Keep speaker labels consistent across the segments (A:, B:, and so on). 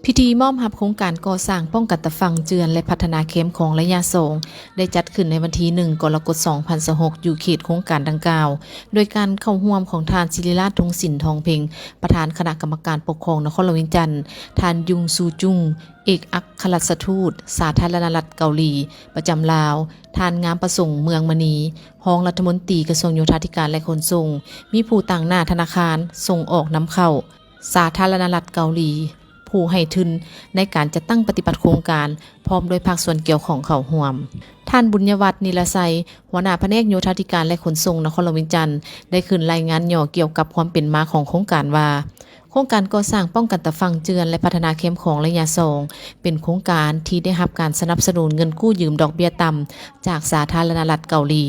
A: พิธีมอบรับโครงการก่อสร้างป้องกันตะฟังเจือนและพัฒนาเข้มของระยะสองได้จัดขึ้นในวันที่1 กรกฎาคม 2026อยู่เขตโครงการดังกล่าว โดยการเข้าร่วมของทานศิริราช ทงศิลป์ทองเพ็งประธานคณะกรรมการปกครองนครหลวงวิจันทร์ทานยุงซูจุงเอกอัครราชทูตสาธารณรัฐเกาหลี ประจำลาวทานงามประสงค์เมืองมณีรองรัฐมนตรีกระทรวงโยธาธิการและขนส่งมีผู้ต่างหน้าธนาคารส่งออกนำเข้าสาธารณรัฐเกาหลีผู้ให้ทุนในการจัดตั้งปฏิบัติโครงการพร้อมโดยภาคส่วนเกี่ยวของเข้าร่วมท่านบุญยวัฒน์นิรไสยหัวหน้าแผนกโยธาธิการและขนส่งนครหลวงวิจันทร์ได้ขึ้นรายงานย่อเกี่ยวกับความเป็นมาของโครงการว่าโครงการก่อสร้างป้องกันตะฟังเจือนและพัฒนาเข้มของระยะสองเป็นโครงการที่ได้รับการสนับสนุนเงินกู้ยืมดอกเบี้ยต่ำจากสาธารณรัฐเกาหลี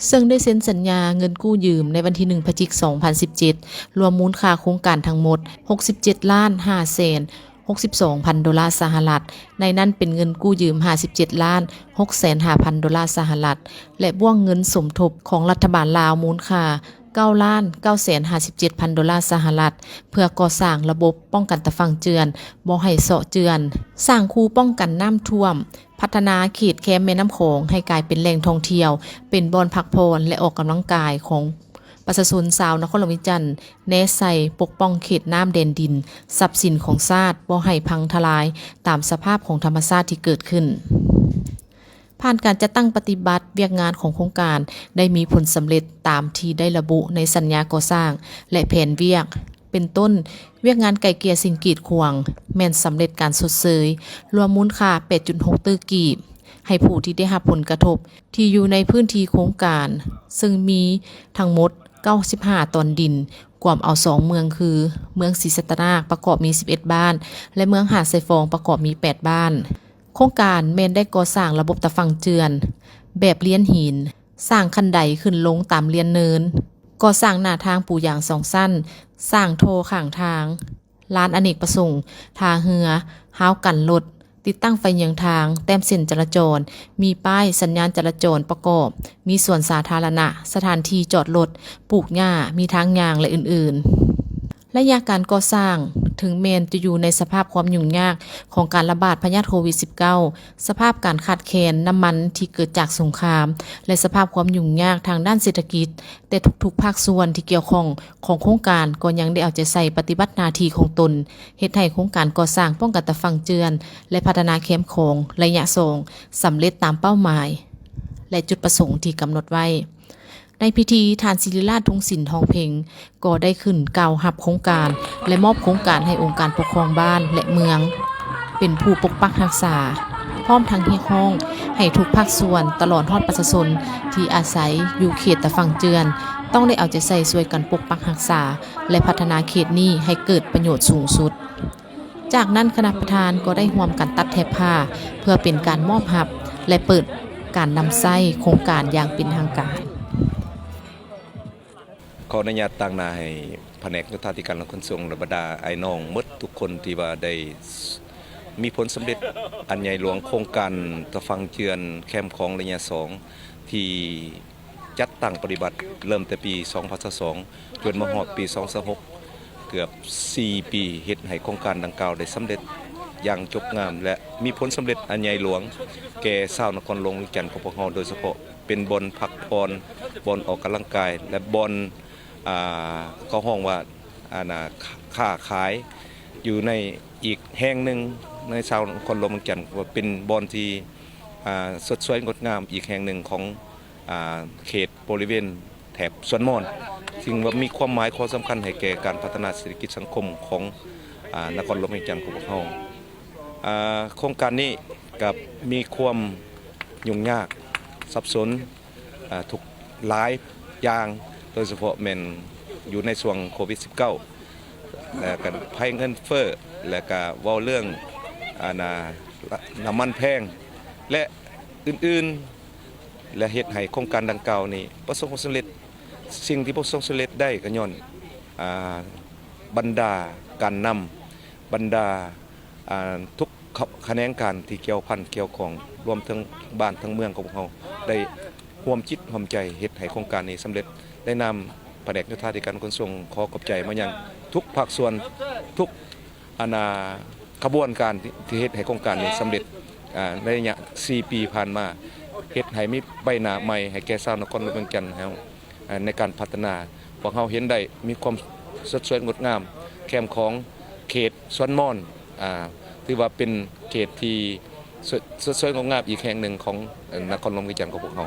A: ซึ่งได้เซ็นสัญญาเงินกู้ยืมในวันที่1 พฤศจิกายน 2017รวมมูลค่าโครงการทั้งหมด67 ล้าน 5 แสน62,000 ดอลลาร์สหรัฐในนั้นเป็นเงินกู้ยืม57 ล้าน 6,500,000 ดอลลาร์สหรัฐและบ่วงเงินสมทบของรัฐบาลลาวมูลค่า9 ล้าน 957,000 ดอลลาร์สหรัฐเพื่อก่อสร้างระบบป้องกันตะฟังเจือนบ่ให้เซาะเจือนสร้างคูป้องกันน้ำท่วมพัฒนาเขตแคมป์แม่น้ำโขงให้กลายเป็นแหล่งท่องเที่ยวเป็นบ่อนพักผ่อนและออกกำลังกายของประชาชนชาวนครหลวงวิจันทร์แนใส่ปกป้องเขตน้ำแดนดินทรัพย์สินของชาติบ่ให้พังทลายตามสภาพของธรรมชาติที่เกิดขึ้นผ่านการจัดตั้งปฏิบัติเวียกงานของโครงการได้มีผลสำเร็จตามที่ได้ระบุในสัญญาก่อสร้างและแผนเวียกเป็นต้นเวียกงานไก่เกลี่ยสิ่งกีดขวางแม่นสำเร็จการสดเสยรวมมูลค่า 8.6 ตื้อกีบให้ผู้ที่ได้รับผลกระทบที่อยู่ในพื้นที่โครงการซึ่งมีทั้งหมด95 ตอนดินกวมเอา2เมืองคือเมืองศรีสัตนาคประกอบมี11บ้านและเมืองหาดไซฟองประกอบมี8บ้านโครงการแม่นได้ก่อสร้างระบบตะฟังเจือนแบบเลี้ยนหินสร้างคันไดขึ้นลงตามเลียนเนินก่อสร้างหน้าทางปูอย่าง2สั้นสร้างโทข้างทางลานอเนกประสงค์ทาเหือห้าวกันรถติดตั้งไฟเยืองทางแต้มเส้นจราจรมีป้ายสัญญาณจราจรประกอบมีสวนสาธารณะสถานที่จอดรถปลูกหญ้ามีทางยางและอื่นๆระยะการก่อสร้างถึงแม้จะอยู่ในสภาพความยุ่งยากของการระบาดพยาธิโควิด -19 สภาพการขาดแคลนน้ำมันที่เกิดจากสงครามและสภาพความยุ่งยากทางด้านเศรษฐกิจแต่ทุกๆภาคส่วนที่เกี่ยวข้องของโครงการก็ยังได้เอาใจใส่ปฏิบัติหน้าที่ของตนเฮ็ดให้โครงการก่อสร้างป้องกันตะฟังเจือนและพัฒนาเข้มของระยะสองสำเร็จตามเป้าหมายและจุดประสงค์ที่กำหนดไว้ในพิธีทานศิริราช ทงศิลป์ทองเพ็งก็ได้ขึ้นกล่าวรับโครงการและมอบโครงการให้องค์การปกครองบ้านและเมืองเป็นผู้ปกปักรักษาพร้อมทั้งเรียกร้องให้ทุกภาคส่วนตลอดฮอดประชาชนที่อาศัยอยู่เขตตะฟังเจือนต้องได้เอาใจใส่ช่วยกันปกปักรักษาและพัฒนาเขตนี้ให้เกิดประโยชน์สูงสุดจากนั้นคณะประธานก็ได้ร่วมกันตัดแถบผ้าเพื่อเป็นการมอบรับและเปิดการนำใช้โครงการอย่างเป็นทางการ
B: ขออนุญาตตั้งหน้าให้แผนกโยธาธิการและขนส่งและบรรดาไอ้น้องหมดทุกคนที่ว่าได้มีผลสำเร็จอันใหญ่หลวงโครงการตะฟังเจือนแคมป์ของระยะสองที่จัดตั้งปฏิบัติเริ่มแต่ปี 2002 จนมาฮอดปี 2026 เกือบ 4 ปีเฮ็ดให้โครงการดังกล่าวได้สำเร็จอย่างจบงามและมีผลสำเร็จอันใหญ่หลวงแก่ชาวนครหลวงวิจันทร์ของพวกเราโดยเฉพาะเป็นบ่อนพักผ่อนบ่อนออกกำลังกายและบ่อนเขาห้องว่าค้าขายอยู่ในอีกแห่งหนึ่งในชาวคนลมจันทร์ว่าเป็นบ่อนที่สดสวยงดงามอีกแห่งหนึ่งของเขตบริเวณแถบสวนมอนซึ่งว่ามีความหมายข้อสำคัญให้แก่การพัฒนาเศรษฐกิจสังคมของนครหลวงจันทร์ของพวกเราโครงการนี้กับมีความยุ่งยากซับซ้อนทุกหลายอย่างโดยเฉพาะแม่นอยู่ในช่วงโควิด -19 และก็ภัยเงินเฟ้อและก็เว้าเรื่องน้ำมันแพงและอื่นๆและเฮ็ดให้โครงการดังกล่าวนี้ประสบความสำเร็จสิ่งที่ประสบความสำเร็จได้ก็ย้อนบรรดาการนำบรรดาทุกแขนงการที่เกี่ยวพันเกี่ยวของรวมทั้งบ้านทั้งเมืองของเราได้ร่วมจิตร่วมใจเฮ็ดให้โครงการนี้สำเร็จได้นำแผนกโยธาธิการขนส่งขอขอบใจมายังทุกภาคส่วนทุก ขบวนการที่เฮ็ดให้โครงการนี้สำเร็จในระยะ4 ปีผ่านมาเฮ็ดให้มีใบหน้าใหม่ให้แก่ชาวนครหลวงเวียงจันทน์เฮาในการพัฒนาพวกเฮาเห็นได้มีความสดสวยงดงามแคมป์ของเขตสวนม่อนถือว่าเป็นเขตที่สดสวยงดงามอีกแห่งหนึ่งของนครหลวงเวียงจันทน์ของพวกเฮา